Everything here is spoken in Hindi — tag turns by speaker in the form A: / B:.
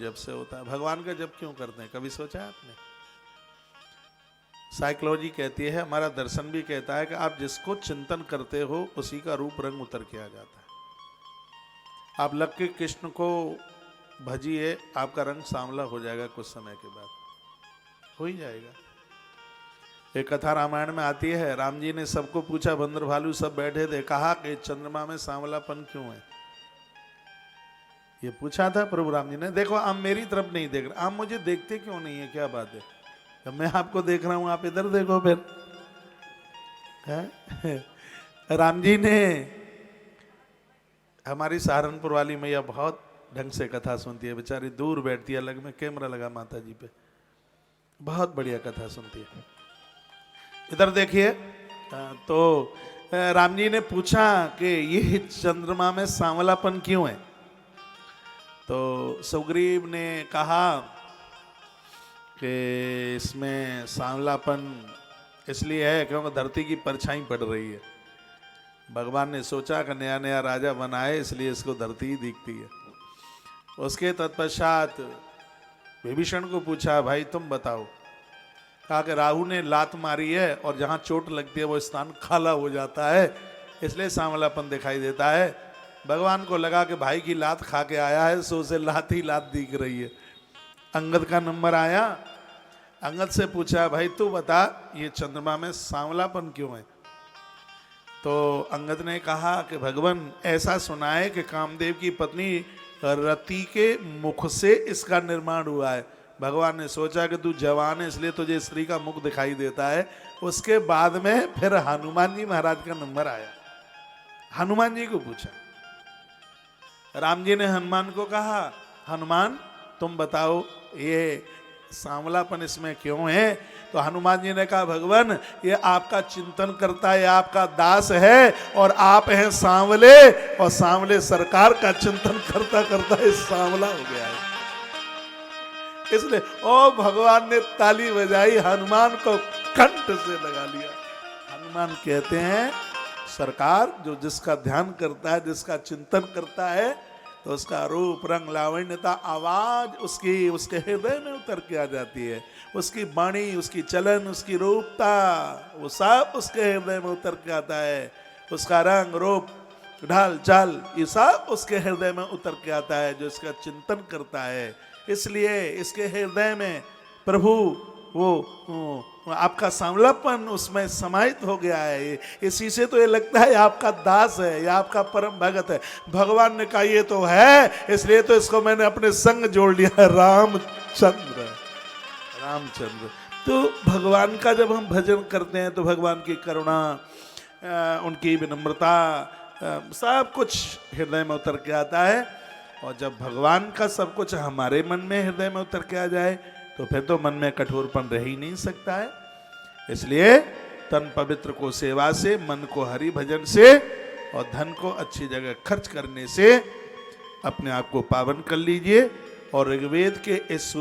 A: जप से होता है। भगवान का जप क्यों करते हैं, कभी सोचा है आपने? साइकोलॉजी कहती है, हमारा दर्शन भी कहता है कि आप जिसको चिंतन करते हो उसी का रूप रंग उतर के आ जाता है। आप लग के कृष्ण को भजिए, आपका रंग सांवला हो जाएगा, कुछ समय के बाद हो ही जाएगा। एक कथा रामायण में आती है, राम जी ने सबको पूछा, बंदर भालू सब बैठे थे, कहा कि चंद्रमा में सांवलापन क्यों है? ये पूछा था प्रभु राम जी ने। देखो आप मेरी तरफ नहीं देख रहे, आप मुझे देखते क्यों नहीं है, क्या बात है? जब मैं आपको देख रहा हूं आप इधर देखो फिर। राम जी ने, हमारी सहारनपुर वाली मैया बहुत ढंग से कथा सुनती है, बेचारी दूर बैठती है, अलग में कैमरा लगा माता जी पे, बहुत बढ़िया कथा सुनती है। इधर देखिए, तो राम जी ने पूछा कि ये चंद्रमा में सांवलापन क्यों है? तो सुग्रीव ने कहा कि इसमें सांवलापन इसलिए है क्योंकि धरती की परछाई पड़ रही है। भगवान ने सोचा कि नया नया राजा बनाए, इसलिए इसको धरती ही दिखती है। उसके तत्पश्चात विभीषण को पूछा, भाई तुम बताओ। कहा कि राहु ने लात मारी है और जहां चोट लगती है वो स्थान काला हो जाता है, इसलिए सांवलापन दिखाई देता है। भगवान को लगा कि भाई की लात खा के आया है, सो उसे लात ही लात दिख रही है। अंगद का नंबर आया, अंगद से पूछा, भाई तू बता ये चंद्रमा में सांवलापन क्यों है? तो अंगद ने कहा कि भगवान ऐसा सुना है कि कामदेव की पत्नी रति के मुख से इसका निर्माण हुआ है। भगवान ने सोचा कि तू जवान है इसलिए तुझे स्त्री का मुख दिखाई देता है। उसके बाद में फिर हनुमान जी महाराज का नंबर आया, हनुमान जी को पूछा। राम जी ने हनुमान को कहा, हनुमान तुम बताओ ये सांवलापन इसमें क्यों है? तो हनुमान जी ने कहा, भगवान ये आपका चिंतन करता है, आपका दास है और आप हैं सांवले, और सांवले सरकार का चिंतन करता करता ये सांवला हो गया है। इसलिए ओ भगवान ने ताली बजाई, हनुमान को कंठ से लगा लिया। हनुमान कहते हैं सरकार जो जिसका ध्यान करता है, जिसका चिंतन करता है, तो उसका रूप रंग लावण्यता आवाज उसकी उसके हृदय में उतर के आ जाती है। उसकी वाणी, उसकी चलन, उसकी रूपता, वो सब उसके हृदय में उतर के आता है। उसका रंग रूप ढाल चाल ये सब उसके हृदय में उतर के आता है जो इसका चिंतन करता है। इसलिए इसके हृदय में प्रभु वो आपका सांवलापन उसमें समाहित हो गया है। इसी से तो ये लगता है आपका दास है, ये आपका परम भगत है। भगवान ने कहा ये तो है, इसलिए तो इसको मैंने अपने संग जोड़ लिया है, रामचंद्र। रामचंद्र तो भगवान का जब हम भजन करते हैं तो भगवान की करुणा, उनकी विनम्रता, सब कुछ हृदय में उतर के आता है। और जब भगवान का सब कुछ हमारे मन में हृदय में उतर के आ जाए तो फिर तो मन में कठोरपन रह ही नहीं सकता है। इसलिए तन पवित्र को सेवा से, मन को हरि भजन से और धन को अच्छी जगह खर्च करने से अपने आप को पावन कर लीजिए। और ऋग्वेद के इस